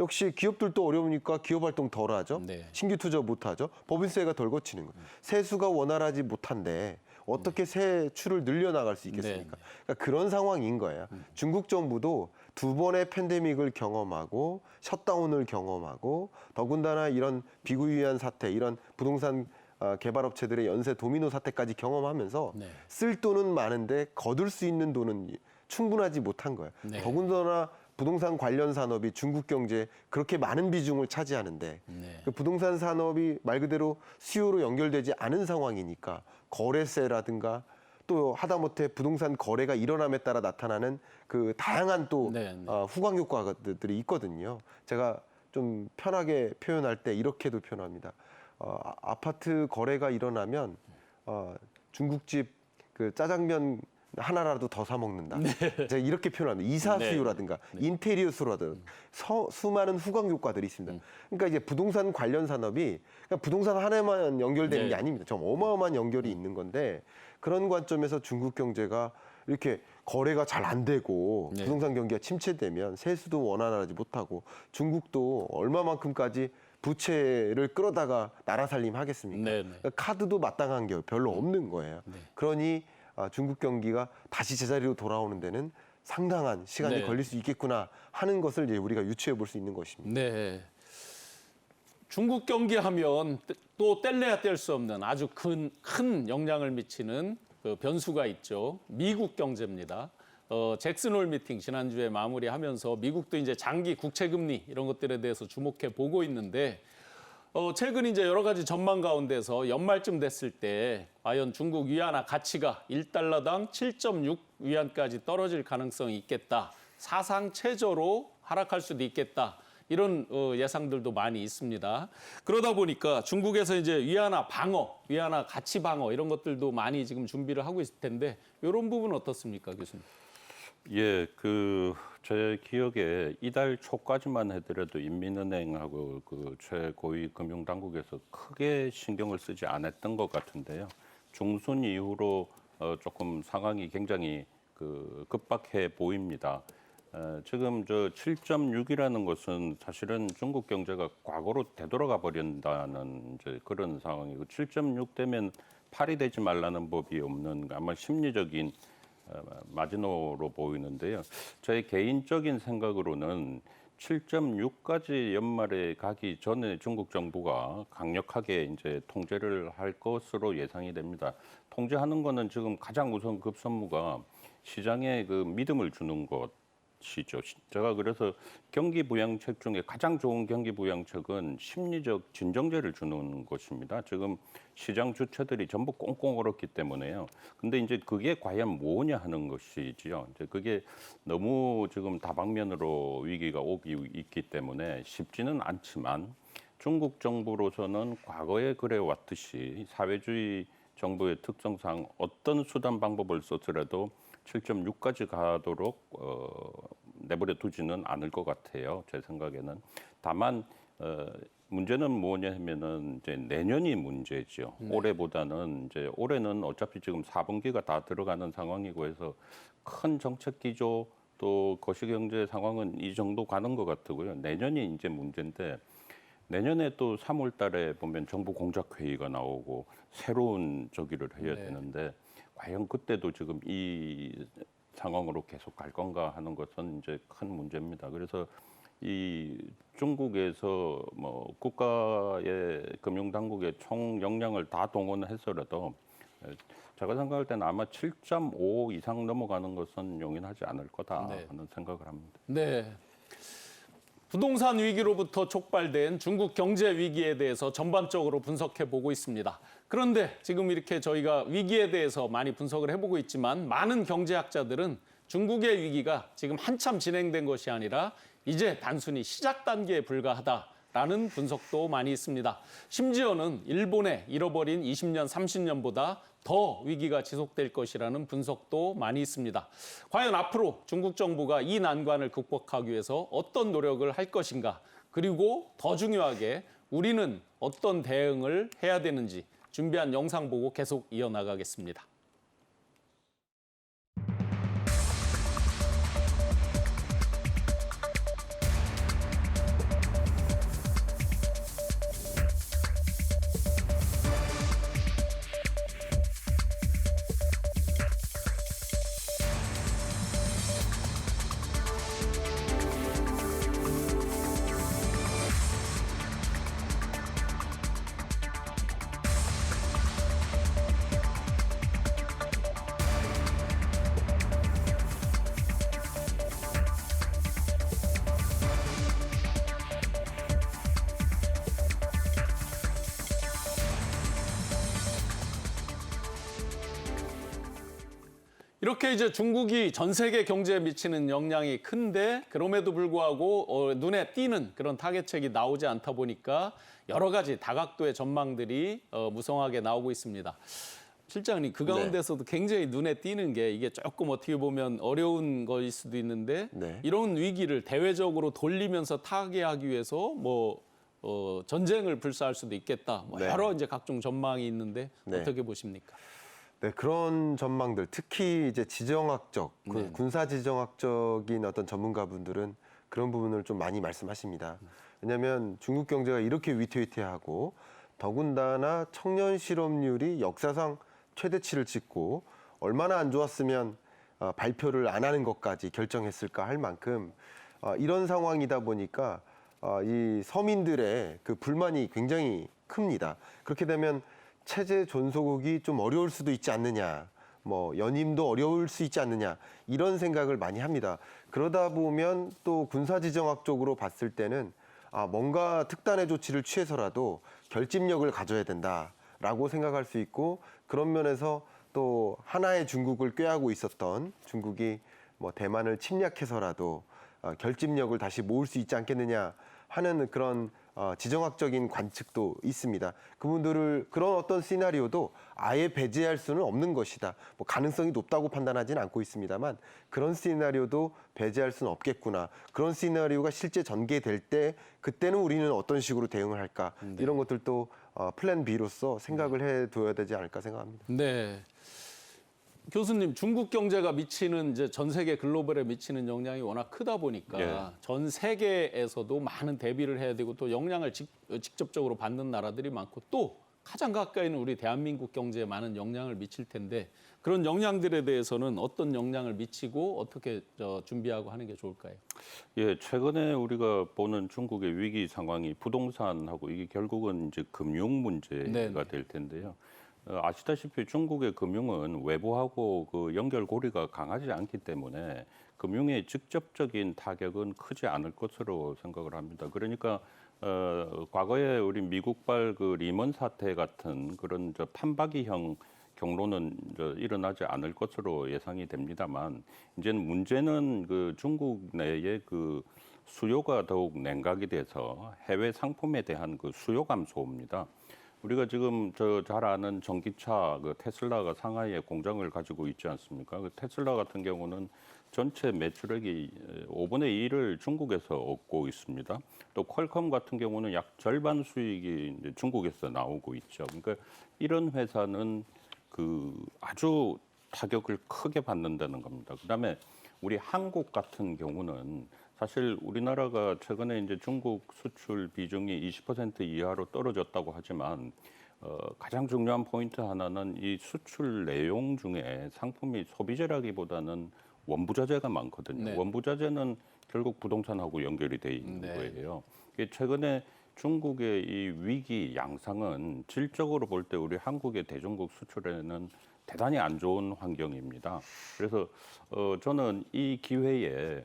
역시 기업들도 어려우니까 기업 활동 덜 하죠. 네. 신규 투자 못 하죠. 법인세가 덜 거치는 거예요. 세수가 원활하지 못한데 어떻게 세출을 늘려나갈 수 있겠습니까? 네. 그러니까 그런 상황인 거예요. 중국 정부도 두 번의 팬데믹을 경험하고 셧다운을 경험하고 더군다나 이런 비구유한 사태, 이런 부동산 개발업체들의 연쇄 도미노 사태까지 경험하면서 네. 쓸 돈은 많은데 거둘 수 있는 돈은 충분하지 못한 거예요. 네. 더군다나 부동산 관련 산업이 중국 경제에 그렇게 많은 비중을 차지하는데 네. 그 부동산 산업이 말 그대로 수요로 연결되지 않은 상황이니까 거래세라든가 또 하다못해 부동산 거래가 일어남에 따라 나타나는 그 다양한 또 네, 네. 후광 효과들이 있거든요. 제가 좀 편하게 표현할 때 이렇게도 표현합니다. 아파트 거래가 일어나면 중국집 그 짜장면 하나라도 더 사 먹는다. 제가 이렇게 표현합니다. 이사 네. 수요라든가 인테리어 수요라든가 수많은 후광 효과들이 있습니다. 그러니까 이제 부동산 관련 산업이 그냥 부동산 하나만 연결되는 네. 게 아닙니다. 좀 어마어마한 연결이 있는 건데 그런 관점에서 중국 경제가 이렇게 거래가 잘 안 되고 네. 부동산 경기가 침체되면 세수도 원활하지 못하고 중국도 얼마만큼까지 부채를 끌어다가 나라 살림 하겠습니까? 네, 네. 그러니까 카드도 마땅한 게 별로 없는 거예요. 그러니 중국 경기가 다시 제자리로 돌아오는 데는 상당한 시간이 네. 걸릴 수 있겠구나 하는 것을 이제 우리가 유추해 볼 수 있는 것입니다. 네. 중국 경기하면 또 뗄래야 뗄 수 없는 아주 큰 영향을 미치는 그 변수가 있죠. 미국 경제입니다. 잭슨 홀 미팅 지난주에 마무리하면서 미국도 이제 장기 국채 금리 이런 것들에 대해서 주목해 보고 있는데 최근 이제 여러 가지 전망 가운데서 연말쯤 됐을 때 과연 중국 위안화 가치가 1달러당 7.6 위안까지 떨어질 가능성이 있겠다. 사상 최저로 하락할 수도 있겠다. 이런 예상들도 많이 있습니다. 그러다 보니까 중국에서 이제 위안화 방어, 위안화 가치 방어 이런 것들도 많이 지금 준비를 하고 있을 텐데 이런 부분은 어떻습니까, 교수님? 예, 제 기억에 이달 초까지만 해더라도 인민은행하고 그 최고위 금융당국에서 크게 신경을 쓰지 않았던 것 같은데요. 중순 이후로 조금 상황이 굉장히 급박해 보입니다. 지금 7.6이라는 것은 사실은 중국 경제가 과거로 되돌아가 버린다는 이제 그런 상황이고 7.6 되면 8이 되지 말라는 법이 없는 아마 심리적인 마지노로 보이는데요. 저의 개인적인 생각으로는 7.6까지 연말에 가기 전에 중국 정부가 강력하게 이제 통제를 할 것으로 예상이 됩니다. 통제하는 거는 지금 가장 우선 급선무가 시장에 그 믿음을 주는 것이죠. 제가 그래서 경기 부양책 중에 가장 좋은 경기 부양책은 심리적 진정제를 주는 것입니다. 지금 시장 주체들이 전부 꽁꽁 얼었기 때문에요. 근데 이제 그게 과연 뭐냐 하는 것이지요. 이제 그게 너무 지금 다방면으로 위기가 오기 있기 때문에 쉽지는 않지만 중국 정부로서는 과거에 그래 왔듯이 사회주의 정부의 특성상 어떤 수단 방법을 썼더라도 7.6까지 가도록 내버려 두지는 않을 것 같아요. 제 생각에는. 다만 문제는 뭐냐면은 이제 내년이 문제죠. 올해보다는 이제 올해는 어차피 지금 4분기가 다 들어가는 상황이고 해서 큰 정책 기조 또 거시경제 상황은 이 정도 가는 것 같고요. 내년이 이제 문제인데 내년에 또 3월 달에 보면 정부 공작 회의가 나오고 새로운 저기를 해야 되는데 과연 그때도 지금 이 상황으로 계속 갈 건가 하는 것은 이제 큰 문제입니다. 그래서 이 중국에서 뭐 국가의 금융 당국의 총 역량을 다 동원해서라도 제가 생각할 때는 아마 7.5 이상 넘어가는 것은 용인하지 않을 거다 하는 생각을 합니다. 네. 부동산 위기로부터 촉발된 중국 경제 위기에 대해서 전반적으로 분석해 보고 있습니다. 그런데 지금 이렇게 저희가 위기에 대해서 많이 분석을 해보고 있지만 많은 경제학자들은 중국의 위기가 지금 한참 진행된 것이 아니라 이제 단순히 시작 단계에 불과하다라는 분석도 많이 있습니다. 심지어는 일본의 잃어버린 20년, 30년보다 더 위기가 지속될 것이라는 분석도 많이 있습니다. 과연 앞으로 중국 정부가 이 난관을 극복하기 위해서 어떤 노력을 할 것인가, 그리고 더 중요하게 우리는 어떤 대응을 해야 되는지 준비한 영상 보고 계속 이어나가겠습니다. 이렇게 이제 중국이 전 세계 경제에 미치는 영향이 큰데 그럼에도 불구하고 눈에 띄는 그런 타겟책이 나오지 않다 보니까 여러 가지 다각도의 전망들이 무성하게 나오고 있습니다. 실장님, 그 가운데서도 굉장히 눈에 띄는 게 이게 조금 어떻게 보면 어려운 거일 수도 있는데 이런 위기를 대외적으로 돌리면서 타개하기 위해서 전쟁을 불사할 수도 있겠다. 여러 이제 각종 전망이 있는데 어떻게 보십니까? 네, 그런 전망들, 특히 이제 지정학적, 군사 지정학적인 어떤 전문가분들은 그런 부분을 좀 많이 말씀하십니다. 왜냐하면 중국 경제가 이렇게 위태위태하고 더군다나 청년 실업률이 역사상 최대치를 찍고 얼마나 안 좋았으면 발표를 안 하는 것까지 결정했을까 할 만큼 이런 상황이다 보니까 이 서민들의 그 불만이 굉장히 큽니다. 그렇게 되면 체제 존속이 좀 어려울 수도 있지 않느냐, 연임도 어려울 수 있지 않느냐, 이런 생각을 많이 합니다. 그러다 보면 또 군사지정학적으로 봤을 때는 뭔가 특단의 조치를 취해서라도 결집력을 가져야 된다라고 생각할 수 있고, 그런 면에서 또 하나의 중국을 꾀하고 있었던 중국이 대만을 침략해서라도 결집력을 다시 모을 수 있지 않겠느냐 하는 그런 지정학적인 관측도 있습니다. 그분들을 그런 어떤 시나리오도 아예 배제할 수는 없는 것이다. 가능성이 높다고 판단하지는 않고 있습니다만 그런 시나리오도 배제할 수는 없겠구나. 그런 시나리오가 실제 전개될 때 그때는 우리는 어떤 식으로 대응을 할까? 이런 것들도 플랜 B로서 생각을 해둬야 되지 않을까 생각합니다. 네. 교수님, 중국 경제가 미치는 이제 전 세계 글로벌에 미치는 영향이 워낙 크다 보니까 전 세계에서도 많은 대비를 해야 되고 또 영향을 직접적으로 받는 나라들이 많고 또 가장 가까이 있는 우리 대한민국 경제에 많은 영향을 미칠 텐데 그런 영향들에 대해서는 어떤 영향을 미치고 어떻게 준비하고 하는 게 좋을까요? 예, 최근에 우리가 보는 중국의 위기 상황이 부동산하고 이게 결국은 이제 금융 문제가 될 텐데요. 아시다시피 중국의 금융은 외부하고 그 연결고리가 강하지 않기 때문에 금융의 직접적인 타격은 크지 않을 것으로 생각을 합니다. 그러니까 과거에 우리 미국발 그 리먼 사태 같은 그런 판박이형 경로는 일어나지 않을 것으로 예상이 됩니다만 이제는 문제는 그 중국 내의 그 수요가 더욱 냉각이 돼서 해외 상품에 대한 그 수요 감소입니다. 우리가 지금 저 잘 아는 전기차 그 테슬라가 상하이에 공장을 가지고 있지 않습니까? 그 테슬라 같은 경우는 전체 매출액이 5분의 1을 중국에서 얻고 있습니다. 또 퀄컴 같은 경우는 약 절반 수익이 이제 중국에서 나오고 있죠. 그러니까 이런 회사는 그 아주 타격을 크게 받는다는 겁니다. 그다음에 우리 한국 같은 경우는 사실 우리나라가 최근에 이제 중국 수출 비중이 20% 이하로 떨어졌다고 하지만 가장 중요한 포인트 하나는 이 수출 내용 중에 상품이 소비재라기보다는 원부자재가 많거든요. 네. 원부자재는 결국 부동산하고 연결이 돼 있는 네. 거예요. 이게 최근에 중국의 이 위기 양상은 질적으로 볼 때 우리 한국의 대중국 수출에는 대단히 안 좋은 환경입니다. 그래서 저는 이 기회에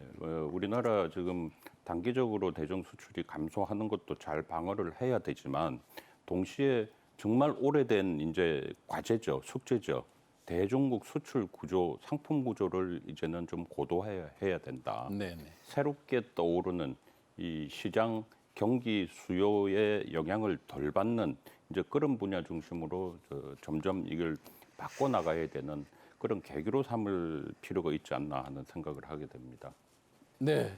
우리나라 지금 단기적으로 대중 수출이 감소하는 것도 잘 방어를 해야 되지만 동시에 정말 오래된 이제 과제죠, 숙제죠. 대중국 수출 구조, 상품 구조를 이제는 좀 고도화해야 된다. 네, 네. 새롭게 떠오르는 이 시장 경기 수요에 영향을 덜 받는 이제 그런 분야 중심으로 점점 이걸 바꿔 나가야 되는 그런 계기로 삼을 필요가 있지 않나 하는 생각을 하게 됩니다. 네.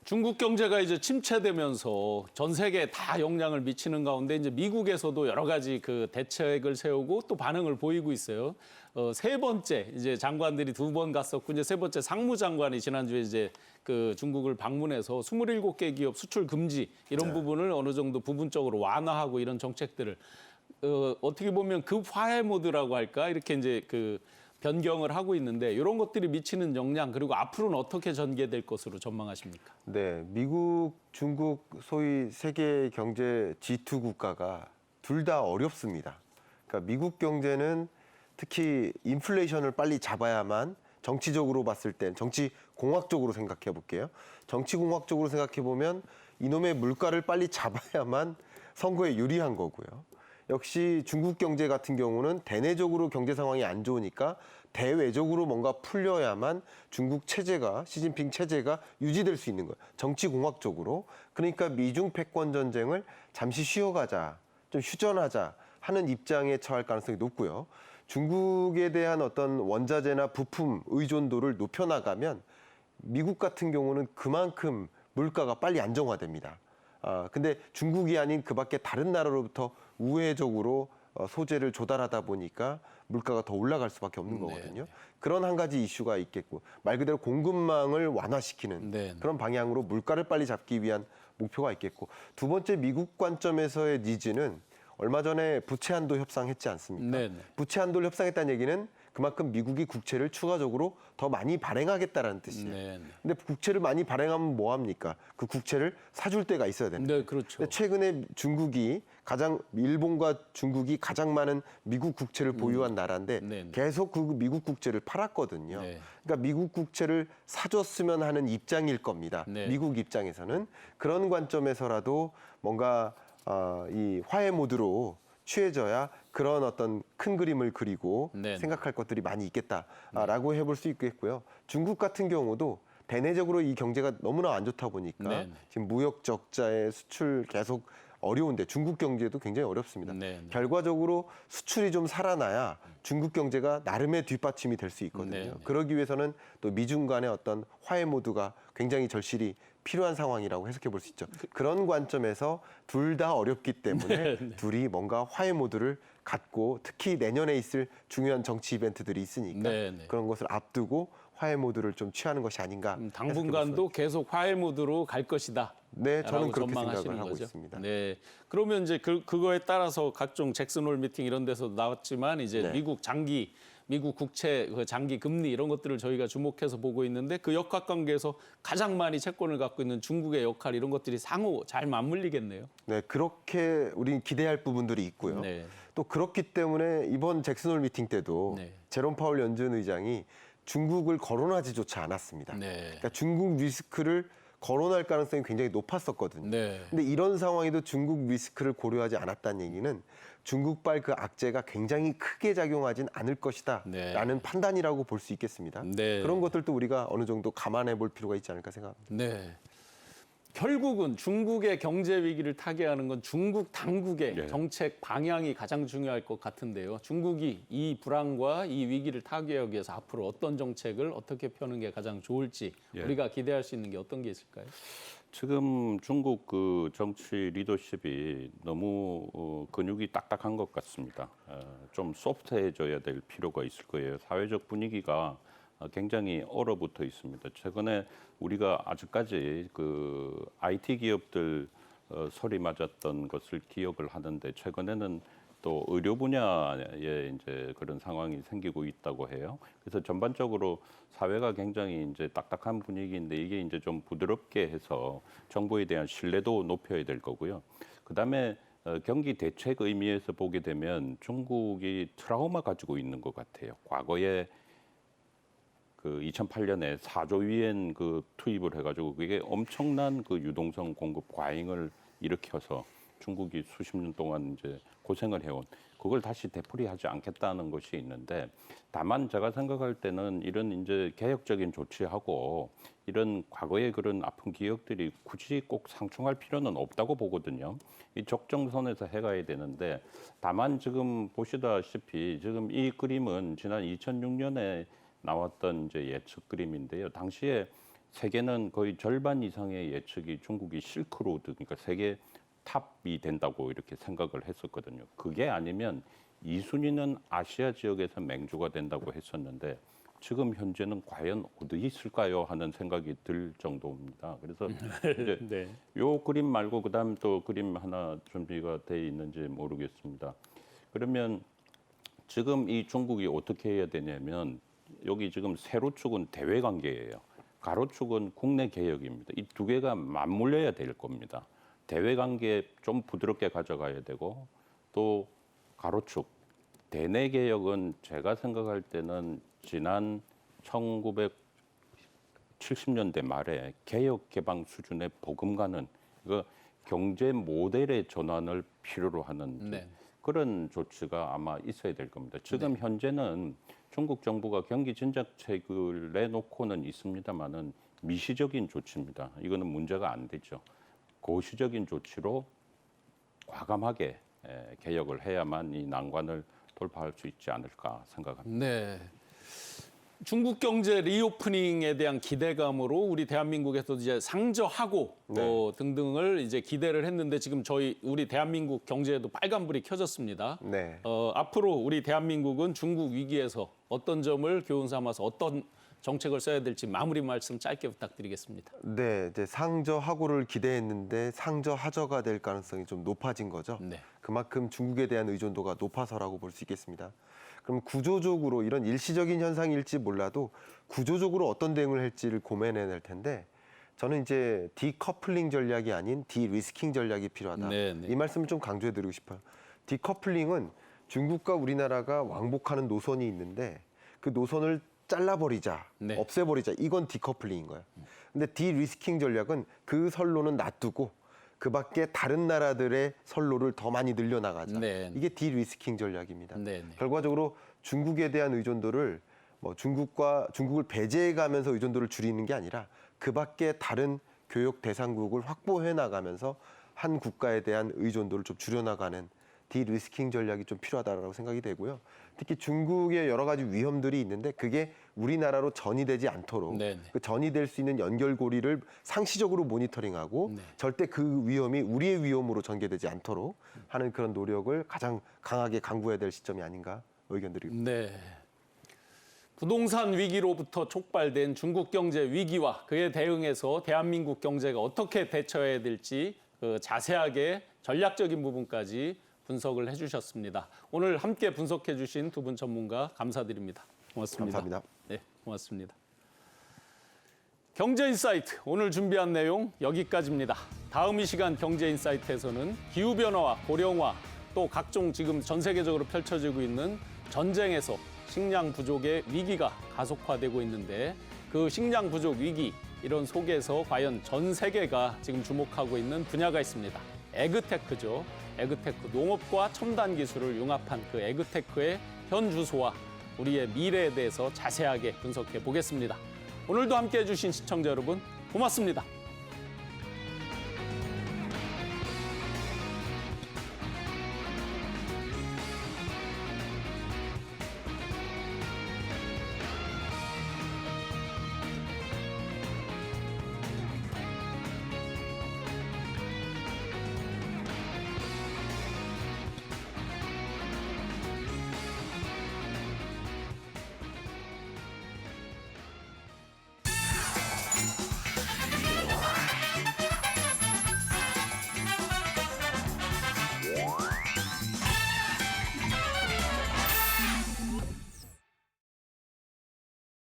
중국 경제가 이제 침체되면서 전 세계에 다 영향을 미치는 가운데 이제 미국에서도 여러 가지 그 대책을 세우고 또 반응을 보이고 있어요. 세 번째 이제 장관들이 두 번 갔었고 이제 세 번째 상무장관이 지난주에 이제 그 중국을 방문해서 27개 기업 수출 금지 이런 부분을 어느 정도 부분적으로 완화하고 이런 정책들을 어떻게 보면 급화해 모드라고 할까 이렇게 이제 그 변경을 하고 있는데 이런 것들이 미치는 영향 그리고 앞으로는 어떻게 전개될 것으로 전망하십니까? 네, 미국, 중국 소위 세계 경제 G2 국가가 둘 다 어렵습니다. 그러니까 미국 경제는 특히 인플레이션을 빨리 잡아야만 정치적으로 봤을 땐 정치 공학적으로 생각해 볼게요. 정치 공학적으로 생각해 보면 이놈의 물가를 빨리 잡아야만 선거에 유리한 거고요. 역시 중국 경제 같은 경우는 대내적으로 경제 상황이 안 좋으니까 대외적으로 뭔가 풀려야만 중국 체제가 시진핑 체제가 유지될 수 있는 거예요. 정치 공학적으로. 그러니까 미중 패권 전쟁을 잠시 쉬어가자, 좀 휴전하자 하는 입장에 처할 가능성이 높고요. 중국에 대한 어떤 원자재나 부품 의존도를 높여나가면 미국 같은 경우는 그만큼 물가가 빨리 안정화됩니다. 근데 중국이 아닌 그 밖에 다른 나라로부터 우회적으로 소재를 조달하다 보니까 물가가 더 올라갈 수밖에 없는 거거든요. 그런 한 가지 이슈가 있겠고 말 그대로 공급망을 완화시키는 네. 그런 방향으로 물가를 빨리 잡기 위한 목표가 있겠고 두 번째 미국 관점에서의 니즈는 얼마 전에 부채 한도 협상했지 않습니까? 네. 부채 한도를 협상했다는 얘기는 그만큼 미국이 국채를 추가적으로 더 많이 발행하겠다라는 뜻이에요. 네. 근데 국채를 많이 발행하면 뭐 합니까? 그 국채를 사줄 때가 있어야 됩니다. 네, 그렇죠. 근데 최근에 일본과 중국이 가장 많은 미국 국채를 보유한 나라인데 네. 계속 그 미국 국채를 팔았거든요. 네. 그러니까 미국 국채를 사줬으면 하는 입장일 겁니다. 네. 미국 입장에서는 그런 관점에서라도 뭔가 이 화해 모드로 취해져야 그런 어떤 큰 그림을 그리고 네. 생각할 것들이 많이 있겠다라고 해볼 수 있겠고요. 중국 같은 경우도 대내적으로 이 경제가 너무나 안 좋다 보니까 네. 지금 무역 적자에 수출 계속 어려운데 중국 경제도 굉장히 어렵습니다. 네. 결과적으로 수출이 좀 살아나야 중국 경제가 나름의 뒷받침이 될 수 있거든요. 네. 그러기 위해서는 또 미중 간의 어떤 화해 모드가 굉장히 절실히 필요한 상황이라고 해석해 볼 수 있죠. 그런 관점에서 둘 다 어렵기 때문에 둘이 뭔가 화해 모드를 갖고 특히 내년에 있을 중요한 정치 이벤트들이 있으니까 네. 그런 것을 앞두고 화해 모드를 좀 취하는 것이 아닌가. 당분간도 계속 화해 모드로 갈 것이다. 네, 저는 라고 그렇게 전망하시는 생각을 하고 거죠? 있습니다. 네. 그러면 이제 그거에 따라서 각종 잭슨홀 미팅 이런 데서도 나왔지만 이제 네. 미국 국채 그 장기 금리 이런 것들을 저희가 주목해서 보고 있는데 그 역학관계에서 가장 많이 채권을 갖고 있는 중국의 역할 이런 것들이 상호 잘 맞물리겠네요. 네, 그렇게 우린 기대할 부분들이 있고요. 네. 또 그렇기 때문에 이번 잭슨홀 미팅 때도 네. 제롬 파월 연준 의장이 중국을 거론하지조차 않았습니다. 네. 그러니까 중국 리스크를 거론할 가능성이 굉장히 높았었거든요. 네. 근데 이런 상황에도 중국 리스크를 고려하지 않았다는 얘기는 중국발 그 악재가 굉장히 크게 작용하진 않을 것이다 네. 라는 판단이라고 볼 수 있겠습니다. 네. 그런 것들도 우리가 어느 정도 감안해 볼 필요가 있지 않을까 생각합니다. 네. 결국은 중국의 경제 위기를 타개하는 건 중국 당국의 네. 정책 방향이 가장 중요할 것 같은데요. 중국이 이 불황과 이 위기를 타개하기 위해서 앞으로 어떤 정책을 어떻게 펴는 게 가장 좋을지 예. 우리가 기대할 수 있는 게 어떤 게 있을까요? 지금 중국 그 정치 리더십이 너무 근육이 딱딱한 것 같습니다. 좀 소프트해져야 될 필요가 있을 거예요. 사회적 분위기가 굉장히 얼어붙어 있습니다. 최근에 우리가 아직까지 그 IT 기업들 소리 맞았던 것을 기억을 하는데 최근에는 또 의료 분야에 이제 그런 상황이 생기고 있다고 해요. 그래서 전반적으로 사회가 굉장히 이제 딱딱한 분위기인데 이게 이제 좀 부드럽게 해서 정부에 대한 신뢰도 높여야 될 거고요. 그다음에 경기 대책 의미에서 보게 되면 중국이 트라우마 가지고 있는 것 같아요. 과거에 그 2008년에 4조 위엔 그 투입을 해가지고 그게 엄청난 그 유동성 공급 과잉을 일으켜서 중국이 수십 년 동안 이제 고생을 해온 그걸 다시 되풀이하지 않겠다는 것이 있는데 다만 제가 생각할 때는 이런 이제 개혁적인 조치하고 이런 과거의 그런 아픈 기억들이 굳이 꼭 상충할 필요는 없다고 보거든요. 이 적정선에서 해가야 되는데 다만 지금 보시다시피 지금 이 그림은 지난 2006년에 나왔던 이제 예측 그림인데요. 당시에 세계는 거의 절반 이상의 예측이 중국이 실크로드, 그러니까 세계 탑이 된다고 이렇게 생각을 했었거든요. 그게 아니면 2순위는 아시아 지역에서 맹주가 된다고 했었는데 지금 현재는 과연 어디 있을까요? 하는 생각이 들 정도입니다. 그래서 이제 네. 요 그림 말고 그다음 또 그림 하나 준비가 돼 있는지 모르겠습니다. 그러면 지금 이 중국이 어떻게 해야 되냐면 여기 지금 세로축은 대외 관계예요. 가로축은 국내 개혁입니다. 이 두 개가 맞물려야 될 겁니다. 대외 관계 좀 부드럽게 가져가야 되고 또 가로축 대내 개혁은 제가 생각할 때는 지난 1970년대 말에 개혁 개방 수준의 버금가는 이거 경제 모델의 전환을 필요로 하는 네. 그런 조치가 아마 있어야 될 겁니다. 지금 현재는 중국 정부가 경기 진작책을 내놓고는 있습니다만은 미시적인 조치입니다. 이거는 문제가 안 되죠. 고시적인 조치로 과감하게 개혁을 해야만 이 난관을 돌파할 수 있지 않을까 생각합니다. 네. 중국 경제 리오프닝에 대한 기대감으로 우리 대한민국에서도 이제 상저하고 등등을 이제 기대를 했는데 지금 우리 대한민국 경제에도 빨간불이 켜졌습니다. 네. 앞으로 우리 대한민국은 중국 위기에서 어떤 점을 교훈 삼아서 어떤 정책을 써야 될지 마무리 말씀 짧게 부탁드리겠습니다. 네, 이제 상저하고를 기대했는데 상저하저가 될 가능성이 좀 높아진 거죠. 네. 그만큼 중국에 대한 의존도가 높아서라고 볼 수 있겠습니다. 그럼 구조적으로 이런 일시적인 현상일지 몰라도 구조적으로 어떤 대응을 할지를 고민해야 될 텐데 저는 이제 디커플링 전략이 아닌 디리스킹 전략이 필요하다. 네, 네. 이 말씀을 좀 강조해드리고 싶어요. 디커플링은 중국과 우리나라가 왕복하는 노선이 있는데 그 노선을 잘라버리자, 네. 없애버리자. 이건 디커플링인 거예요. 근데 디리스킹 전략은 그 선로는 놔두고 그 밖에 다른 나라들의 선로를 더 많이 늘려나가자. 네. 이게 디리스킹 전략입니다. 네, 네. 결과적으로 중국에 대한 의존도를 중국을 배제해가면서 의존도를 줄이는 게 아니라 그 밖에 다른 교역 대상국을 확보해 나가면서 한 국가에 대한 의존도를 좀 줄여나가는 디리스킹 전략이 좀 필요하다고 생각이 되고요. 특히 중국의 여러 가지 위험들이 있는데 그게 우리나라로 전이되지 않도록 네네. 그 전이될 수 있는 연결고리를 상시적으로 모니터링하고 네. 절대 그 위험이 우리의 위험으로 전개되지 않도록 하는 그런 노력을 가장 강하게 강구해야 될 시점이 아닌가 의견드립니다. 네. 부동산 위기로부터 촉발된 중국 경제 위기와 그에 대응해서 대한민국 경제가 어떻게 대처해야 될지 자세하게 전략적인 부분까지 분석을 해주셨습니다. 오늘 함께 분석해 주신 두 분 전문가 감사드립니다. 고맙습니다. 감사합니다. 네, 고맙습니다. 경제인사이트 오늘 준비한 내용 여기까지입니다. 다음 이 시간 경제인사이트에서는 기후변화와 고령화 또 각종 지금 전 세계적으로 펼쳐지고 있는 전쟁에서 식량 부족의 위기가 가속화되고 있는데 그 식량 부족 위기 이런 속에서 과연 전 세계가 지금 주목하고 있는 분야가 있습니다. 에그테크죠. 에그테크, 농업과 첨단 기술을 융합한 그 에그테크의 현주소와 우리의 미래에 대해서 자세하게 분석해 보겠습니다. 오늘도 함께해 주신 시청자 여러분 고맙습니다.